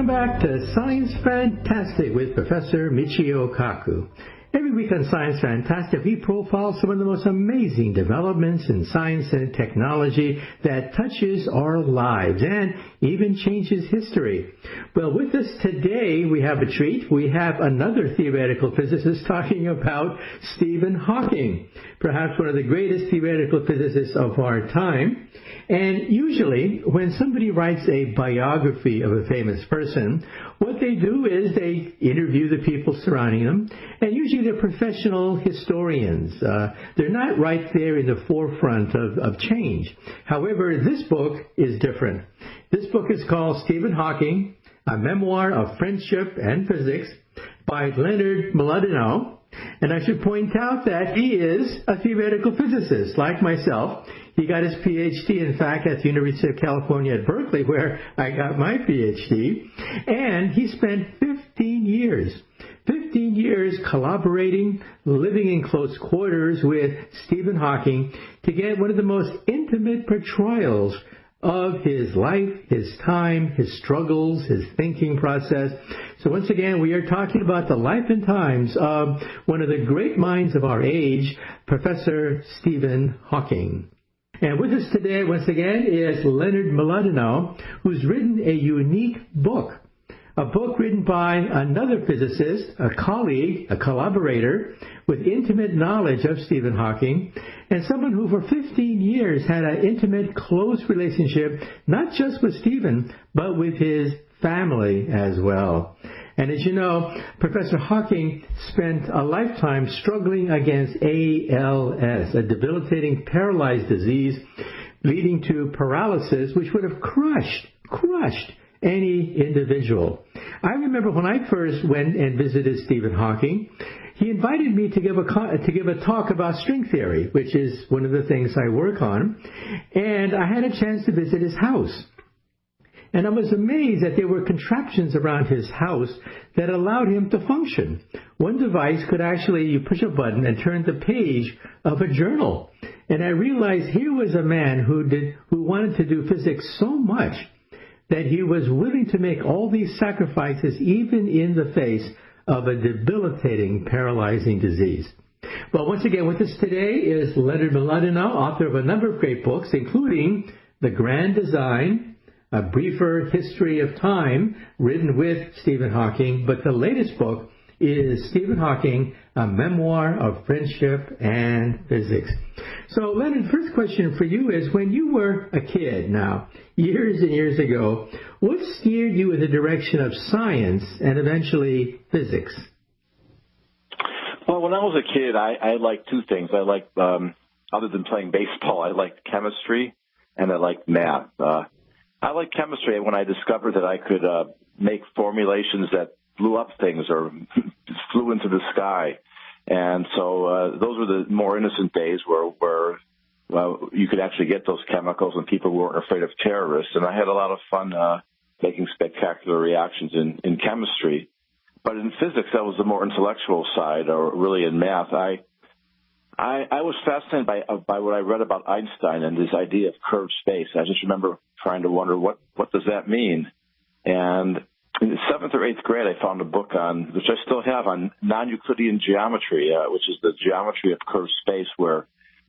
Welcome back to Science Fantastic with Professor Michio Kaku. Every week on Science Fantastic, we profile some of the most amazing developments in science and technology that touches our lives and even changes history. Well, with us today, we have a treat. We have another theoretical physicist talking about Stephen Hawking, perhaps one of the greatest theoretical physicists of our time. And usually, when somebody writes a biography of a famous person, what they do is they interview the people surrounding them, and usually they're professional historians. They're not right there in the forefront of change. However, this book is different. This book is called Stephen Hawking, A Memoir of Friendship and Physics by Leonard Mlodinow. And I should point out that he is a theoretical physicist, like myself. He got his PhD, in fact, at the University of California at Berkeley, where I got my PhD. And he spent 15 years collaborating, living in close quarters with Stephen Hawking to get one of the most intimate portrayals of his life, his time, his struggles, his thinking process. So once again, we are talking about the life and times of one of the great minds of our age, Professor Stephen Hawking. And with us today, once again, is Leonard Mlodinow, who's written a unique book. A book written by another physicist, a colleague, a collaborator, with intimate knowledge of Stephen Hawking, and someone who for 15 years had an intimate, close relationship, not just with Stephen, but with his family as well. And as you know, Professor Hawking spent a lifetime struggling against ALS, a debilitating paralyzed disease leading to paralysis, which would have crushed any individual. I remember when I first went and visited Stephen Hawking, he invited me to give a talk about string theory, which is one of the things I work on, and I had a chance to visit his house. And I was amazed that there were contraptions around his house that allowed him to function. One device could actually, you push a button and turn the page of a journal. And I realized here was a man who wanted to do physics so much that he was willing to make all these sacrifices even in the face of a debilitating, paralyzing disease. Well, once again, with us today is Leonard Mlodinow, author of a number of great books, including The Grand Design, A Briefer History of Time, written with Stephen Hawking, but the latest book is Stephen Hawking, A Memoir of Friendship and Physics. So, Leonard, first question for you is, when you were a kid now, years and years ago, what steered you in the direction of science and eventually physics? Well, when I was a kid, I liked two things. I liked, other than playing baseball, I liked chemistry and I liked math. I liked chemistry when I discovered that I could make formulations that blew up things or flew into the sky. And so those were the more innocent days where you could actually get those chemicals and people weren't afraid of terrorists. And I had a lot of fun making spectacular reactions in chemistry. But in physics, that was the more intellectual side, or really in math. I was fascinated by what I read about Einstein and his idea of curved space. I just remember trying to wonder, what does that mean? And in the 7th or 8th grade, I found a book which I still have, on non-Euclidean geometry, which is the geometry of curved space, where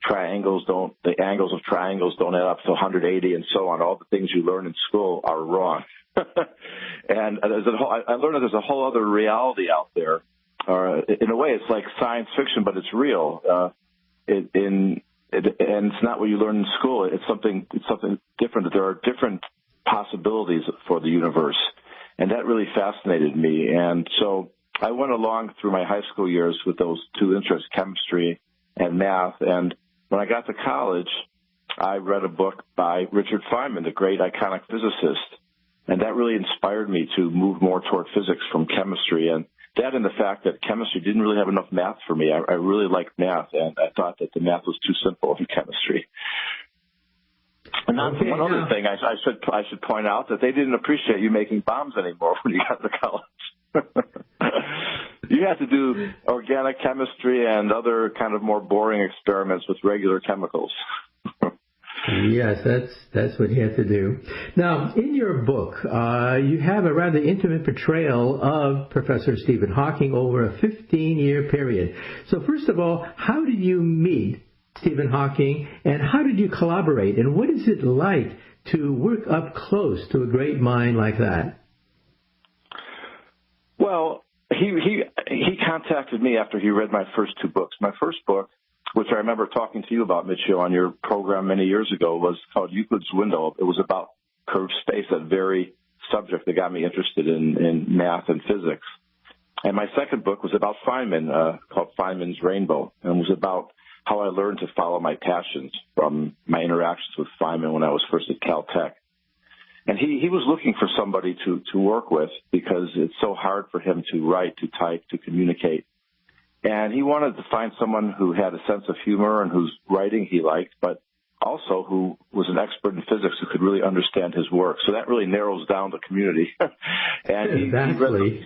the angles of triangles don't add up to 180 and so on. All the things you learn in school are wrong. And I learned that there's a whole other reality out there. In a way, it's like science fiction, but it's real. And it's not what you learn in school. It's something different. There are different possibilities for the universe, and that really fascinated me. And so I went along through my high school years with those two interests, chemistry and math. And when I got to college, I read a book by Richard Feynman, the great iconic physicist, and that really inspired me to move more toward physics from chemistry. And that and the fact that chemistry didn't really have enough math for me. I really liked math, and I thought that the math was too simple in chemistry. And one other thing, I should point out that they didn't appreciate you making bombs anymore when you got to college. You had to do organic chemistry and other kind of more boring experiments with regular chemicals. Yes, that's what you have to do. Now, in your book, you have a rather intimate portrayal of Professor Stephen Hawking over a 15-year period. So first of all, how did you meet Stephen Hawking, and how did you collaborate, and what is it like to work up close to a great mind like that? Well, he contacted me after he read my first two books. My first book, which I remember talking to you about, Michio, on your program many years ago, was called Euclid's Window. It was about curved space, that very subject that got me interested in math and physics. And my second book was about Feynman, called Feynman's Rainbow, and was about how I learned to follow my passions from my interactions with Feynman when I was first at Caltech. And he was looking for somebody to work with because it's so hard for him to write, to type, to communicate. And he wanted to find someone who had a sense of humor and whose writing he liked, but also who was an expert in physics who could really understand his work. So that really narrows down the community. And Exactly.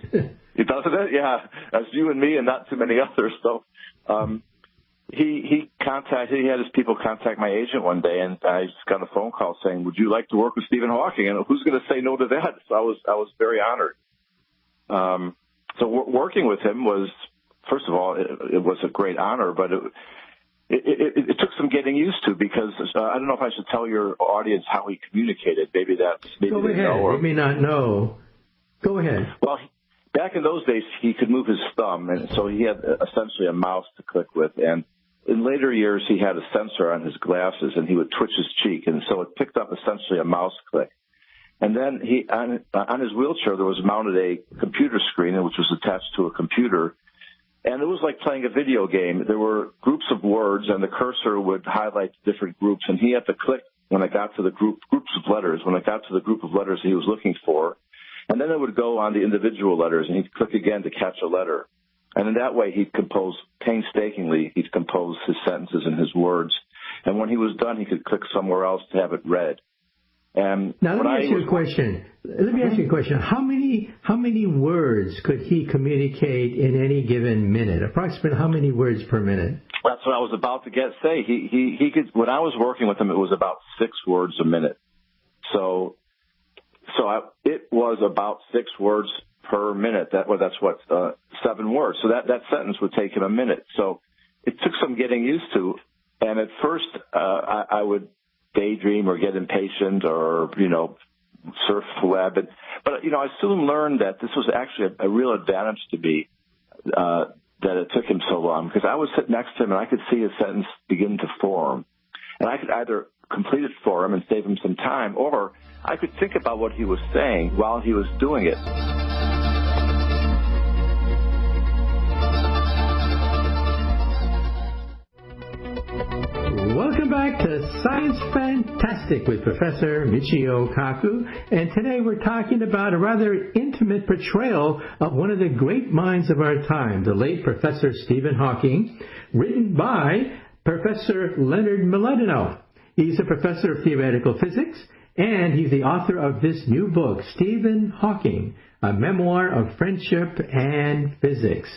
He doesn't it? Yeah. That's you and me and not too many others. So he had his people contact my agent one day, and I just got a phone call saying, "Would you like to work with Stephen Hawking?" And who's going to say no to that? So I was very honored. So working with him was, first of all, it was a great honor, but it took some getting used to, because I don't know if I should tell your audience how he communicated. Maybe Go ahead. They may not know. Go ahead. Well, back in those days, he could move his thumb, and so he had essentially a mouse to click with. And in later years, he had a sensor on his glasses, and he would twitch his cheek, and so it picked up essentially a mouse click. And then on his wheelchair, there was mounted a computer screen, which was attached to a computer. And it was like playing a video game. There were groups of words, and the cursor would highlight different groups, and he had to click when it got to the groups of letters, when it got to the group of letters he was looking for. And then it would go on the individual letters, and he'd click again to catch a letter. And in that way, he'd compose painstakingly. He'd compose his sentences and his words. And when he was done, he could click somewhere else to have it read. And now let me ask you a question. How many words could he communicate in any given minute? Approximately how many words per minute? That's what I was about to say. He could. When I was working with him, it was about 6 words a minute. So it was about 6 words per minute. That's 7 words. So that sentence would take him a minute. So it took some getting used to. And at first, I would daydream or get impatient or, surf the web. But I soon learned that this was actually a real advantage to me, that it took him so long, because I would sit next to him and I could see his sentence begin to form. And I could either complete it for him and save him some time, or I could think about what he was saying while he was doing it. Welcome back to Science Fantastic with Professor Michio Kaku, and today we're talking about a rather intimate portrayal of one of the great minds of our time, the late Professor Stephen Hawking, written by Professor Leonard Mlodinow. He's a professor of theoretical physics, and he's the author of this new book, Stephen Hawking, a memoir of friendship and physics.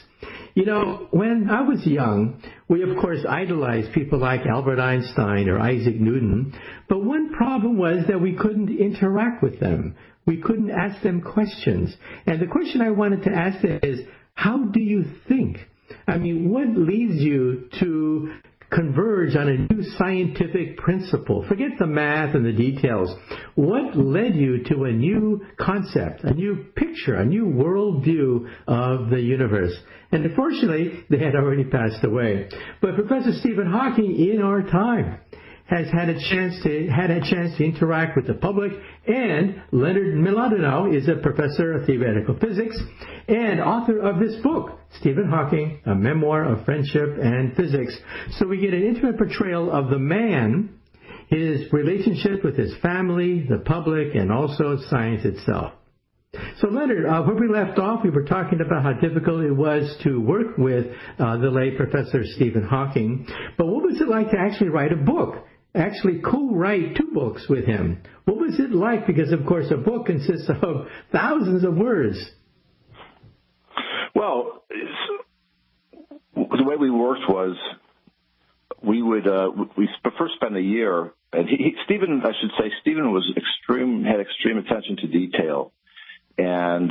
When I was young, we of course idolized people like Albert Einstein or Isaac Newton, but one problem was that we couldn't interact with them. We couldn't ask them questions. And the question I wanted to ask them is, how do you think? I mean, what leads you to converge on a new scientific principle? Forget the math and the details. What led you to a new concept, a new picture, a new worldview of the universe? And unfortunately, they had already passed away. But Professor Stephen Hawking, in our time, has had a chance to interact with the public, and Leonard Mlodinow is a professor of theoretical physics and author of this book, Stephen Hawking, a memoir of friendship and physics. So we get an intimate portrayal of the man, his relationship with his family, the public, and also science itself. So Leonard, where we left off, we were talking about how difficult it was to work with the late Professor Stephen Hawking. But what was it like to actually write a book? Actually co-write 2 books with him. What was it like? Because, of course, a book consists of thousands of words. Well, the way we worked was we would first spend a year and Stephen, I should say, Stephen had extreme attention to detail. And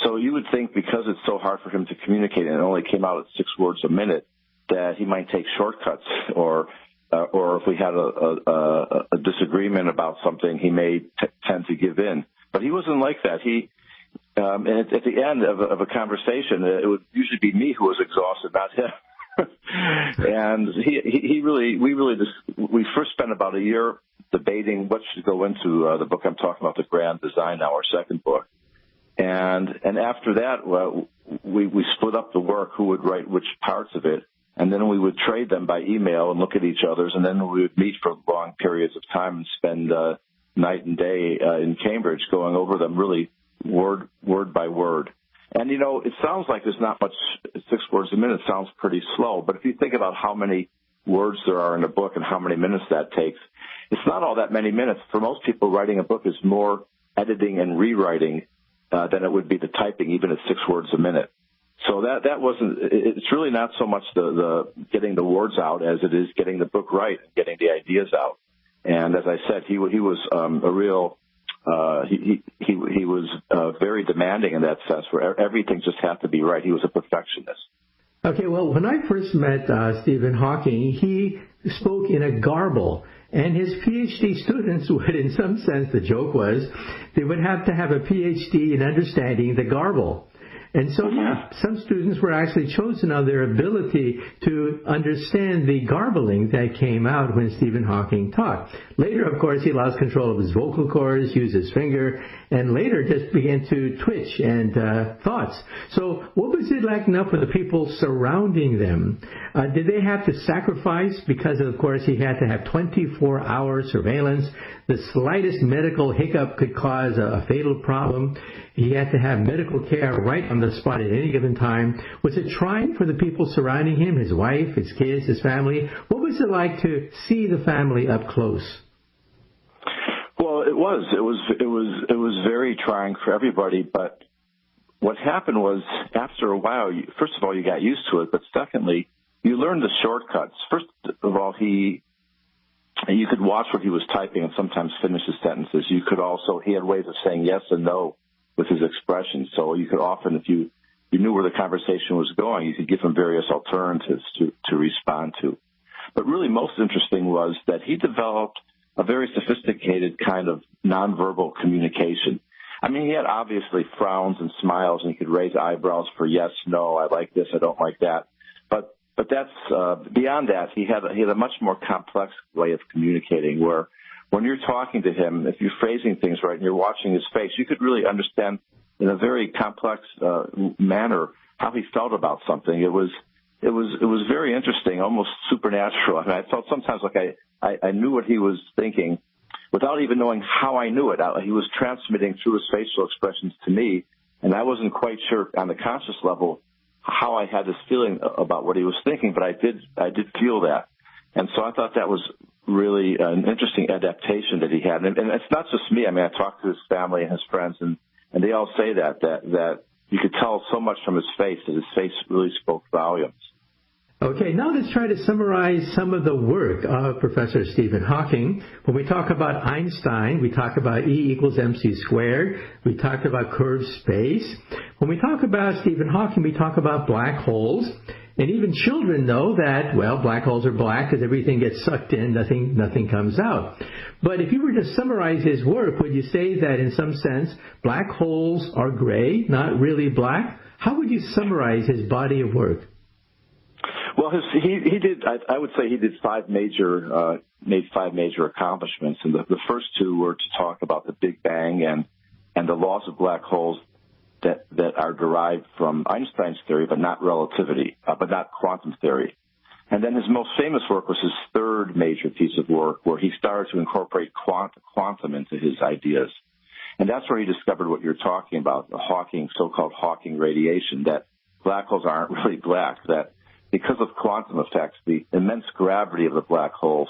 so you would think because it's so hard for him to communicate and it only came out at 6 words a minute, that he might take shortcuts, or if we had a disagreement about something, he may tend to give in. But he wasn't like that. And at the end of a conversation, it would usually be me who was exhausted, not him. And we first spent about a year debating what should go into the book I'm talking about, The Grand Design, now our second book. And after that, we split up the work, who would write which parts of it, and then we would trade them by email and look at each other's, and then we would meet for long periods of time and spend night and day in Cambridge going over them, really word by word. And, it sounds like there's not much, 6 words a minute sounds pretty slow, but if you think about how many words there are in a book and how many minutes that takes, it's not all that many minutes. For most people, writing a book is more editing and rewriting than it would be the typing, even at 6 words a minute. So that wasn't, it's really not so much the getting the words out as it is getting the book right and getting the ideas out. And as I said, he was a real, he was very demanding in that sense, where everything just had to be right. He was a perfectionist. Okay, well, when I first met Stephen Hawking, he spoke in a garble. And his PhD students would, in some sense, the joke was, they would have to have a PhD in understanding the garble. And so, some students were actually chosen on their ability to understand the garbling that came out when Stephen Hawking talked. Later, of course, he lost control of his vocal cords, used his finger, and later just began to twitch and thoughts. So what was it like now for the people surrounding them? Did they have to sacrifice because, of course, he had to have 24-hour surveillance? The slightest medical hiccup could cause a fatal problem. He had to have medical care right on the spot at any given time. Was it trying for the people surrounding him, his wife, his kids, his family? What was it like to see the family up close? Well, it was very trying for everybody. But what happened was, after a while, first of all, you got used to it. But secondly, you learned the shortcuts. First of all, you could watch what he was typing and sometimes finish his sentences. He had ways of saying yes and no with his expressions. So you could often, if you knew where the conversation was going, you could give him various alternatives to respond to. But really most interesting was that he developed a very sophisticated kind of nonverbal communication. I mean, he had obviously frowns and smiles, and he could raise eyebrows for yes, no, I like this, I don't like that. But that's beyond that. He had a much more complex way of communicating, where when you're talking to him, if you're phrasing things right and you're watching his face, you could really understand in a very complex manner how he felt about something. It was very interesting, almost supernatural. I mean, I felt sometimes like I knew what he was thinking without even knowing how I knew it. He was transmitting through his facial expressions to me, and I wasn't quite sure on the conscious level how I had this feeling about what he was thinking, but I did feel that. And so I thought that was really an interesting adaptation that he had. And it's not just me. I mean, I talked to his family and his friends, and they all say that you could tell so much from his face, that his face really spoke volumes. Okay, now let's try to summarize some of the work of Professor Stephen Hawking. When we talk about Einstein, we talk about E equals mc squared. We talk about curved space. When we talk about Stephen Hawking, we talk about black holes. And even children know that, well, black holes are black because everything gets sucked in, nothing comes out. But if you were to summarize his work, would you say that in some sense black holes are gray, not really black? How would you summarize his body of work? Well, he did. I would say he did made 5 major accomplishments, and the first 2 were to talk about the Big Bang and the laws of black holes that are derived from Einstein's theory, but not relativity, but not quantum theory. And then his most famous work was his third major piece of work, where he started to incorporate quantum into his ideas, and that's where he discovered what you're talking about, the so-called Hawking radiation, that black holes aren't really black, that because of quantum effects, the immense gravity of the black holes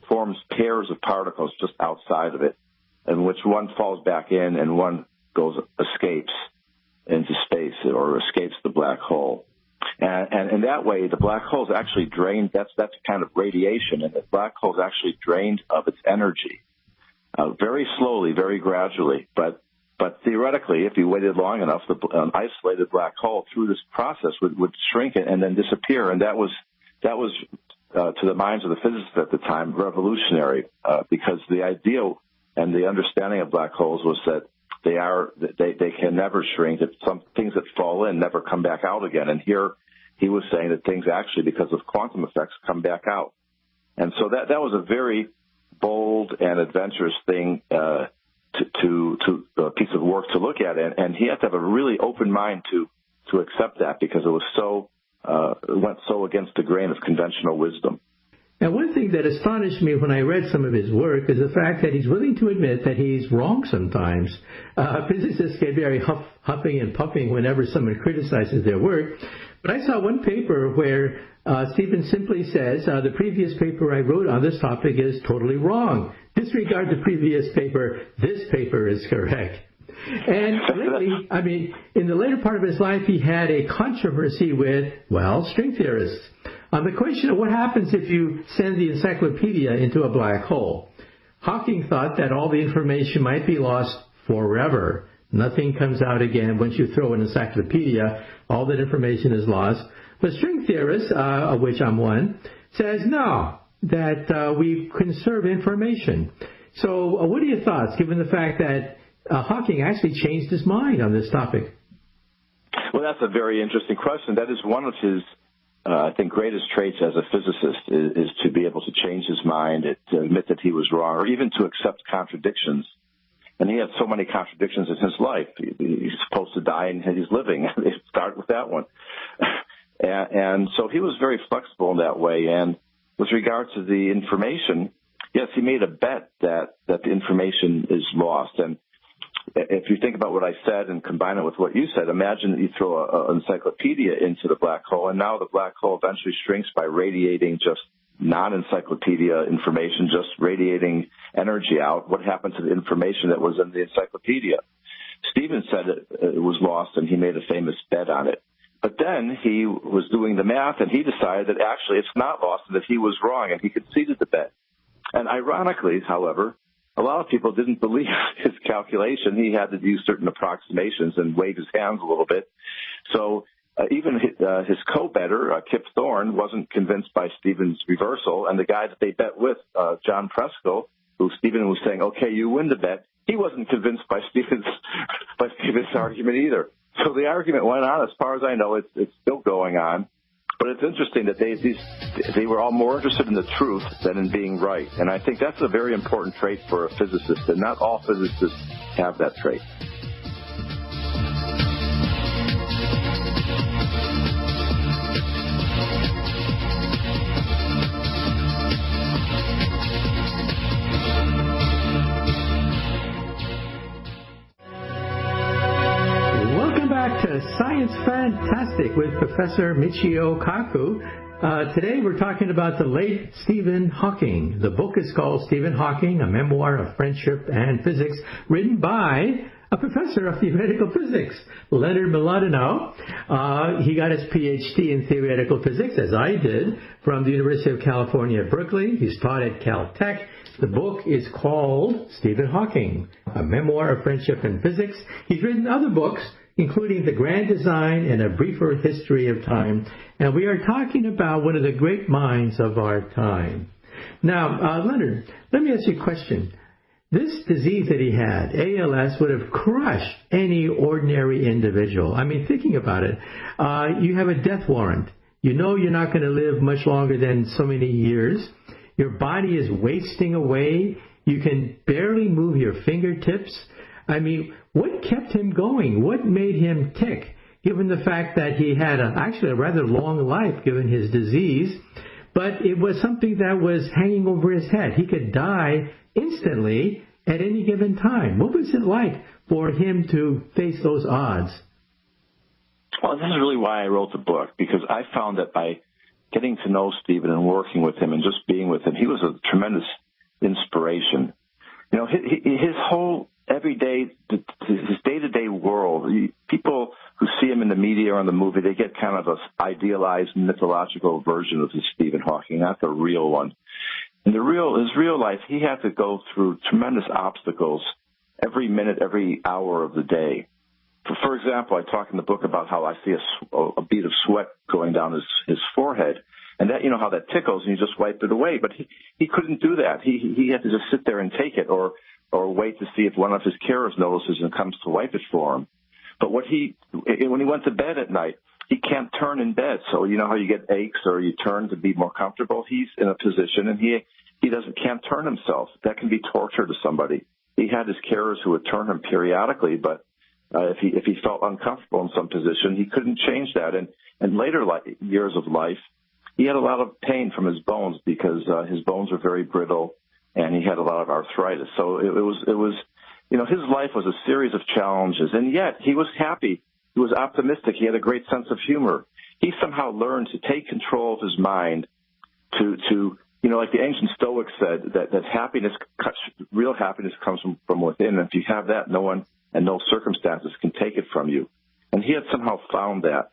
forms pairs of particles just outside of it, in which one falls back in and one escapes into space or escapes the black hole. And in that way, the black hole's actually drained. That's kind of radiation, and the black hole's actually drained of its energy, very slowly, very gradually. But theoretically, if you waited long enough, an isolated black hole through this process would shrink it and then disappear. And that was to the minds of the physicists at the time revolutionary, because the idea and the understanding of black holes was that they can never shrink. That some things that fall in never come back out again. And here he was saying that things actually, because of quantum effects, come back out. And so that was a very bold and adventurous thing to a piece of work to look at. And he had to have a really open mind to accept that, because it was it went so against the grain of conventional wisdom. Now, one thing that astonished me when I read some of his work is the fact that he's willing to admit that he's wrong sometimes. Physicists get very huffing and puffing whenever someone criticizes their work. But I saw one paper where Stephen simply says, the previous paper I wrote on this topic is totally wrong. Disregard the previous paper. This paper is correct. And lately, in the later part of his life, he had a controversy with, string theorists on the question of what happens if you send the encyclopedia into a black hole. Hawking thought that all the information might be lost forever. Nothing comes out again. Once you throw an encyclopedia, all that information is lost. But string theorists, of which I'm one, says no, that we conserve information. So what are your thoughts, given the fact that Hawking actually changed his mind on this topic? Well, that's a very interesting question. That is one of his I think greatest traits as a physicist is to be able to change his mind, to admit that he was wrong, or even to accept contradictions. And he had so many contradictions in his life. He's supposed to die and he's living. Start with that one. And so he was very flexible in that way. And with regard to the information, yes, he made a bet that the information is lost. And if you think about what I said and combine it with what you said, imagine that you throw an encyclopedia into the black hole, and now the black hole eventually shrinks by radiating just non-encyclopedia information, just radiating energy out. What happened to the information that was in the encyclopedia? Stephen said it was lost, and he made a famous bet on it. But then he was doing the math, and he decided that actually it's not lost and that he was wrong, and he conceded the bet. And ironically, however, a lot of people didn't believe his calculation. He had to use certain approximations and wave his hands a little bit. So even his co-bettor, Kip Thorne, wasn't convinced by Stephen's reversal. And the guy that they bet with, John Preskill, who Stephen was saying, okay, you win the bet, he wasn't convinced by Stephen's argument either. So the argument went on. As far as I know, it's still going on. But it's interesting that they were all more interested in the truth than in being right. And I think that's a very important trait for a physicist, and not all physicists have that trait. Science Fantastic with Professor Michio Kaku. Today we're talking about the late Stephen Hawking. The book is called Stephen Hawking, A Memoir of Friendship and Physics, written by a professor of theoretical physics, Leonard Mlodinow. He got his PhD in theoretical physics, as I did, from the University of California at Berkeley. He's taught at Caltech. The book is called Stephen Hawking, A Memoir of Friendship and Physics. He's written other books, including The Grand Design and A Briefer History of Time. And we are talking about one of the great minds of our time. Now, Leonard, let me ask you a question. This disease that he had, ALS, would have crushed any ordinary individual. I mean, thinking about it, you have a death warrant. You know you're not going to live much longer than so many years. Your body is wasting away. You can barely move your fingertips. I mean, what kept him going? What made him tick, given the fact that he had actually a rather long life given his disease, but it was something that was hanging over his head. He could die instantly at any given time. What was it like for him to face those odds? Well, this is really why I wrote the book, because I found that by getting to know Stephen and working with him and just being with him, he was a tremendous inspiration. You know, his whole everyday, his day-to-day world, people who see him him in the media or in the movie, they get kind of an idealized mythological version of this Stephen Hawking, not the real one. In his real life, he had to go through tremendous obstacles every minute, every hour of the day. For example, I talk in the book about how I see a bead of sweat going down his forehead, and that, you know, how that tickles, and you just wipe it away. But he couldn't do that. He had to just sit there and take it, or wait to see if one of his carers notices and comes to wipe it for him. But when he went to bed at night, he can't turn in bed. So you know how you get aches or you turn to be more comfortable? He's in a position and he can't turn himself. That can be torture to somebody. He had his carers who would turn him periodically, but if he felt uncomfortable in some position, he couldn't change that. And later years of life, he had a lot of pain from his bones because his bones were very brittle and he had a lot of arthritis. So it was, you know, his life was a series of challenges, and yet he was happy. He was optimistic. He had a great sense of humor. He somehow learned to take control of his mind to you know, like the ancient Stoics said, that happiness, real happiness comes from within. And if you have that, no one and no circumstances can take it from you. And he had somehow found that.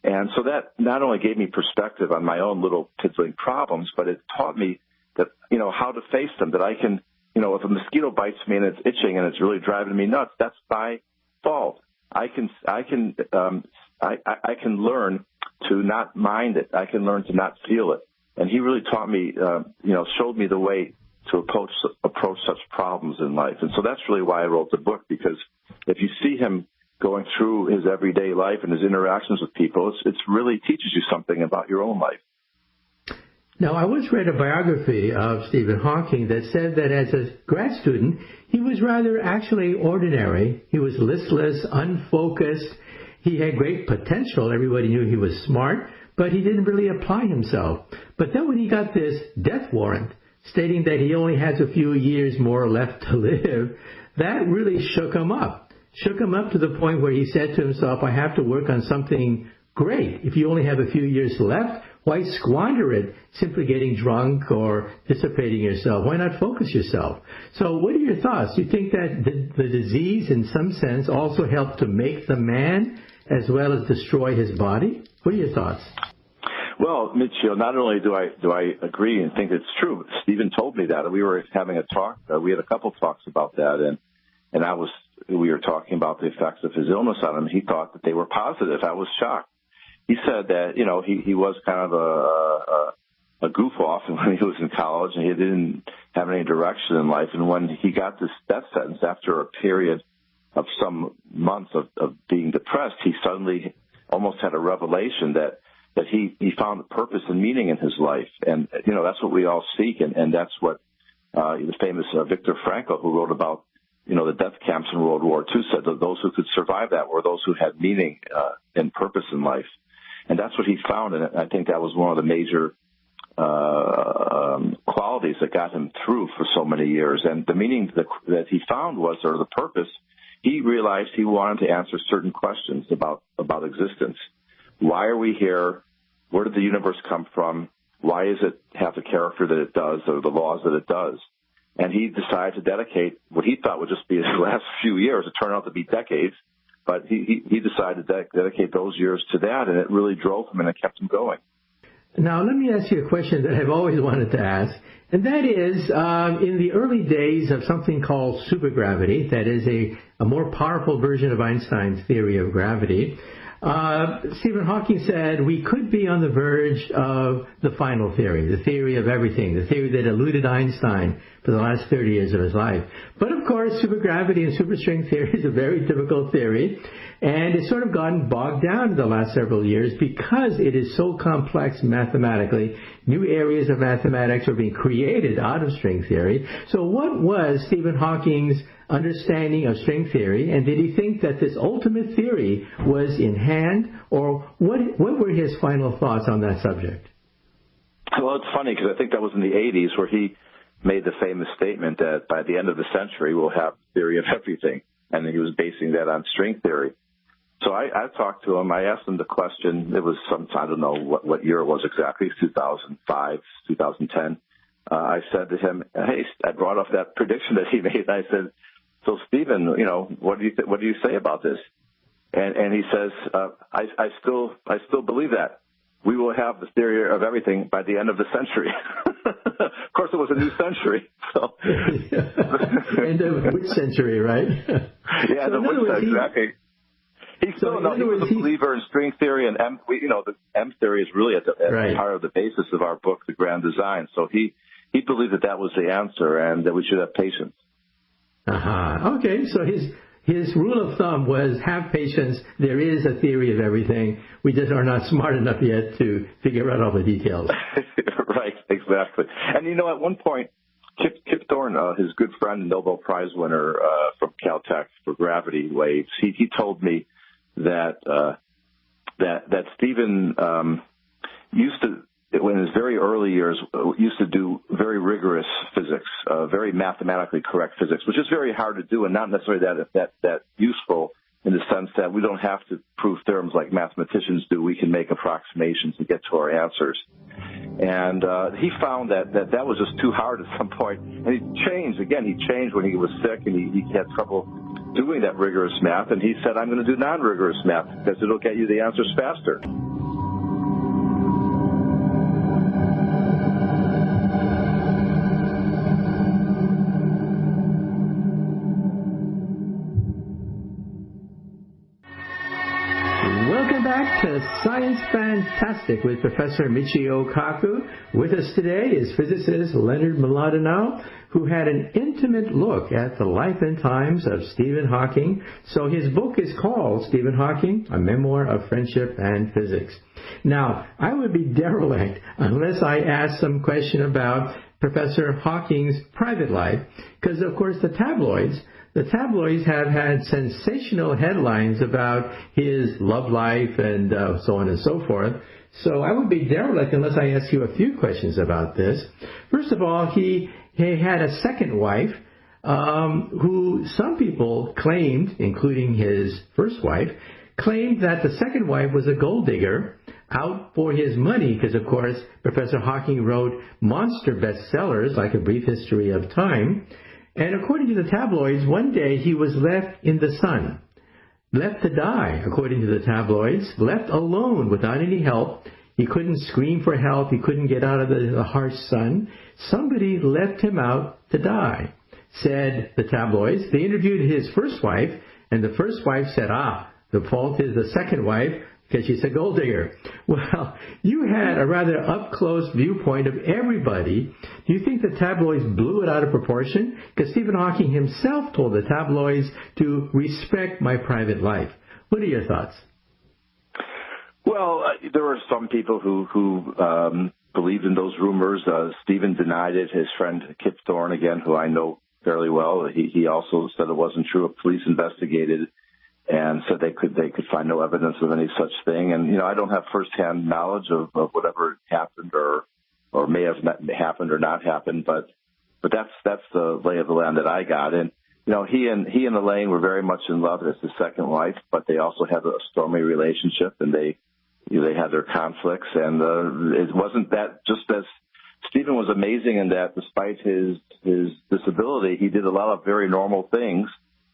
And so that not only gave me perspective on my own little piddling problems, but it taught me that, you know, how to face them, that I can, you know, if a mosquito bites me and it's itching and it's really driving me nuts, that's my fault. I can learn to not mind it. I can learn to not feel it. And he really taught me, you know, showed me the way to approach such problems in life. And so that's really why I wrote the book, because if you see him going through his everyday life and his interactions with people, it really teaches you something about your own life. Now, I once read a biography of Stephen Hawking that said that as a grad student, he was rather actually ordinary. He was listless, unfocused. He had great potential. Everybody knew he was smart, but he didn't really apply himself. But then when he got this death warrant stating that he only has a few years more left to live, that really shook him up. Shook him up to the point where he said to himself, I have to work on something great. If you only have a few years left, why squander it simply getting drunk or dissipating yourself? Why not focus yourself? So what are your thoughts? Do you think that the disease in some sense also helped to make the man as well as destroy his body? What are your thoughts? Well, Michio, not only do I agree and think it's true, Stephen told me that. We were having a talk. We had a couple talks about that, and we were talking about the effects of his illness on him. He thought that they were positive. I was shocked. He said that, you know, he was kind of a goof off when he was in college, and he didn't have any direction in life. And when he got this death sentence after a period of some months of being depressed, he suddenly almost had a revelation that he found purpose and meaning in his life. And, you know, that's what we all seek. And that's what the famous Viktor Frankl, who wrote about, you know, the death camps in World War II, said that those who could survive that were those who had meaning and purpose in life. And that's what he found. And I think that was one of the major qualities that got him through for so many years. And the meaning that he found was, or the purpose, he realized he wanted to answer certain questions about existence. Why are we here? Where did the universe come from? Why does it have the character that it does, or the laws that it does? And he decided to dedicate what he thought would just be his last few years. It turned out to be decades, but he decided to dedicate those years to that, and it really drove him and it kept him going. Now, let me ask you a question that I've always wanted to ask, and that is, in the early days of something called supergravity, that is a more powerful version of Einstein's theory of gravity, Stephen Hawking said we could be on the verge of the final theory, the theory of everything, the theory that eluded Einstein for the last 30 years of his life. But of course, supergravity and superstring theory is a very difficult theory, and it's sort of gotten bogged down in the last several years because it is so complex mathematically. New areas of mathematics are being created out of string theory. So what was Stephen Hawking's understanding of string theory, and did he think that this ultimate theory was in hand, or what were his final thoughts on that subject? Well, it's funny because I think that was in the 80s where he made the famous statement that by the end of the century we'll have theory of everything, and he was basing that on string theory. So I talked to him. I asked him the question. It was I don't know what year it was exactly, 2005, 2010. I said to him, hey, I brought up that prediction that he made. I said, so Stephen, you know, what do you say about this? And he says, I still believe that. We will have the theory of everything by the end of the century. Of course, it was a new century. So. End of which century, right? Yeah, so exactly. He was a believer in string theory and the M theory is really at the heart of the basis of our book, The Grand Design. So he believed that was the answer and that we should have patience. Okay, so his rule of thumb was have patience. There is a theory of everything. We just are not smart enough yet to figure out all the details. Right, exactly. And at one point, Kip Thorne, his good friend, Nobel Prize winner from Caltech for gravity waves, he told me that Stephen used to, in his very early years, used to do very rigorous physics, very mathematically correct physics, which is very hard to do and not necessarily that useful in the sense that we don't have to prove theorems like mathematicians do. We can make approximations and get to our answers. And he found that was just too hard at some point. And he changed. Again, he changed when he was sick and he had trouble doing that rigorous math. And he said, I'm going to do non-rigorous math because it'll get you the answers faster. Welcome back to Science Fantastic with Professor Michio Kaku. With us today is physicist Leonard Mlodinow, who had an intimate look at the life and times of Stephen Hawking. So his book is called Stephen Hawking, A Memoir of Friendship and Physics. Now, I would be derelict unless I asked some question about Professor Hawking's private life, because, of course, the tabloids have had sensational headlines about his love life and so on and so forth. So I would be derelict unless I ask you a few questions about this. First of all, he had a second wife who some people claimed, including his first wife, claimed that the second wife was a gold digger out for his money because, of course, Professor Hawking wrote monster bestsellers like A Brief History of Time. And according to the tabloids, one day he was left in the sun, left to die, according to the tabloids, left alone without any help. He couldn't scream for help. He couldn't get out of the harsh sun. Somebody left him out to die, said the tabloids. They interviewed his first wife, and the first wife said, the fault is the second wife, because she's a gold digger. Well, you had a rather up-close viewpoint of everybody. Do you think the tabloids blew it out of proportion? Because Stephen Hawking himself told the tabloids to respect my private life. What are your thoughts? Well, there were some people who believed in those rumors. Stephen denied it. His friend Kip Thorne, again, who I know fairly well, he also said it wasn't true. Police investigated and said they could find no evidence of any such thing. And, I don't have firsthand knowledge of whatever happened or may have not happened or not happened, but that's the lay of the land that I got. And, he and Elaine were very much in love as his second wife, but they also had a stormy relationship and they had their conflicts. And it wasn't that just as Stephen was amazing in that despite his disability, he did a lot of very normal things.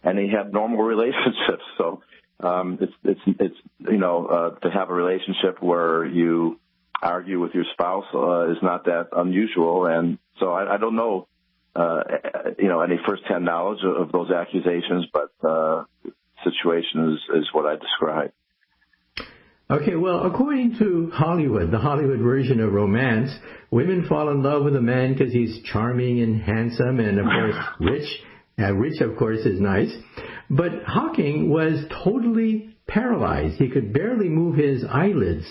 And he had normal relationships. So it's to have a relationship where you argue with your spouse is not that unusual. And so I don't know any firsthand knowledge of those accusations, but the situation is what I described. Okay, well, according to Hollywood, the Hollywood version of romance, women fall in love with a man because he's charming and handsome and, of course, rich. Rich, of course, is nice. But Hawking was totally paralyzed. He could barely move his eyelids.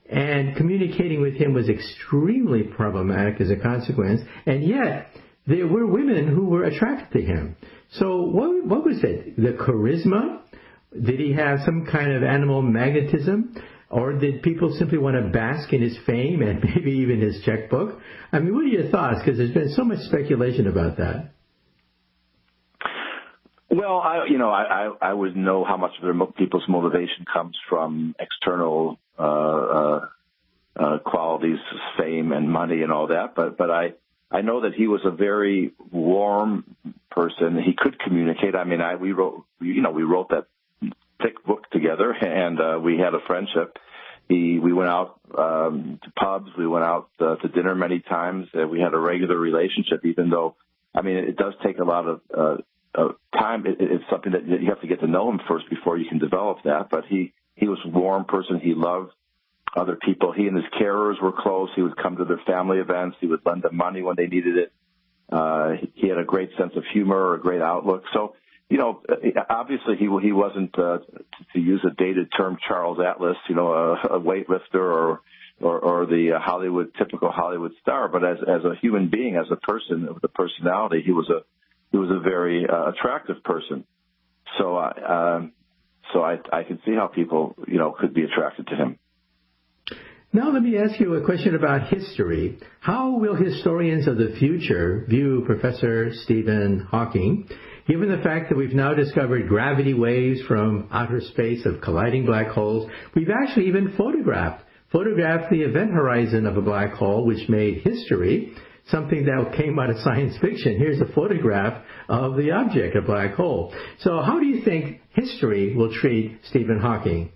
And communicating with him was extremely problematic as a consequence. And yet, there were women who were attracted to him. So what was it? The charisma? Did he have some kind of animal magnetism? Or did people simply want to bask in his fame and maybe even his checkbook? I mean, what are your thoughts? Because there's been so much speculation about that. Well, I would know how much of people's motivation comes from external qualities, fame and money and all that. But I know that he was a very warm person. He could communicate. I mean, we wrote that thick book together, and we had a friendship. We went out to pubs. We went out to dinner many times. We had a regular relationship, even though, I mean, it does take a lot of time. It's something that you have to get to know him first before you can develop that. But he was a warm person. He loved other people. He and his carers were close. He would come to their family events. He would lend them money when they needed it. He had a great sense of humor, a great outlook. So, you know, obviously he wasn't, to use a dated term, Charles Atlas, you know, a weightlifter or the typical Hollywood star. But as a human being, as a person with a personality, he was a very attractive person. So I can see how people, you know, could be attracted to him. Now let me ask you a question about history. How will historians of the future view Professor Stephen Hawking, given the fact that we've now discovered gravity waves from outer space of colliding black holes? We've actually even photographed the event horizon of a black hole, which made history, something that came out of science fiction. Here's a photograph of the object, a black hole. So how do you think history will treat Stephen Hawking?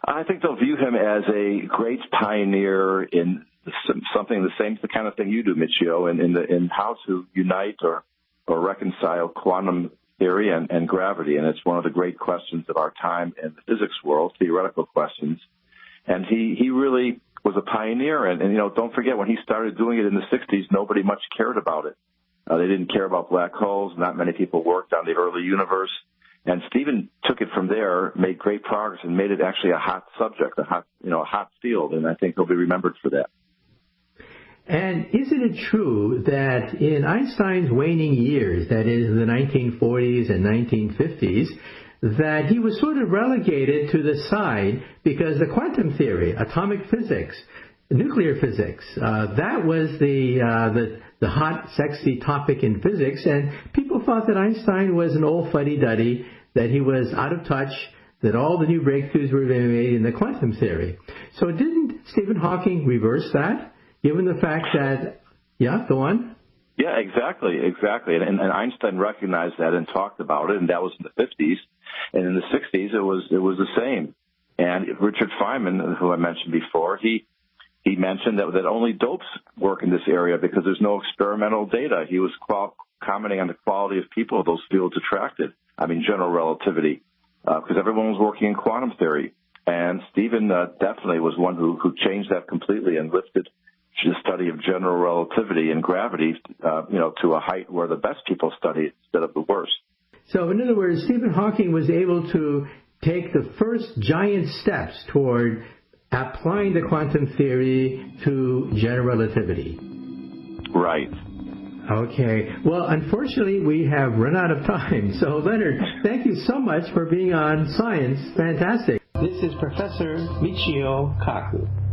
I think they'll view him as a great pioneer in something the kind of thing you do, Michio, in how to unite or reconcile quantum theory and gravity. And it's one of the great questions of our time in the physics world, theoretical questions. And he really was a pioneer. And, you know, don't forget, when he started doing it in the 60s, nobody much cared about it. They didn't care about black holes. Not many people worked on the early universe. And Stephen took it from there, made great progress, and made it actually a hot subject, a hot field. And I think he'll be remembered for that. And isn't it true that in Einstein's waning years, that is in the 1940s and 1950s, that he was sort of relegated to the side because the quantum theory, atomic physics, nuclear physics, that was the hot, sexy topic in physics, and people thought that Einstein was an old fuddy-duddy, that he was out of touch, that all the new breakthroughs were being made in the quantum theory. So didn't Stephen Hawking reverse that, given the fact that, yeah, go on? Yeah, exactly. And Einstein recognized that and talked about it, and that was in the 50s. And in the 60s, it was the same. And Richard Feynman, who I mentioned before, he mentioned that only dopes work in this area because there's no experimental data. He was commenting on the quality of people those fields attracted. I mean, general relativity, because everyone was working in quantum theory. And Stephen definitely was one who changed that completely and lifted the study of general relativity and gravity, to a height where the best people study instead of the worst. So, in other words, Stephen Hawking was able to take the first giant steps toward applying the quantum theory to general relativity. Right. Okay. Well, unfortunately, we have run out of time. So, Leonard, thank you so much for being on Science Fantastic. This is Professor Michio Kaku.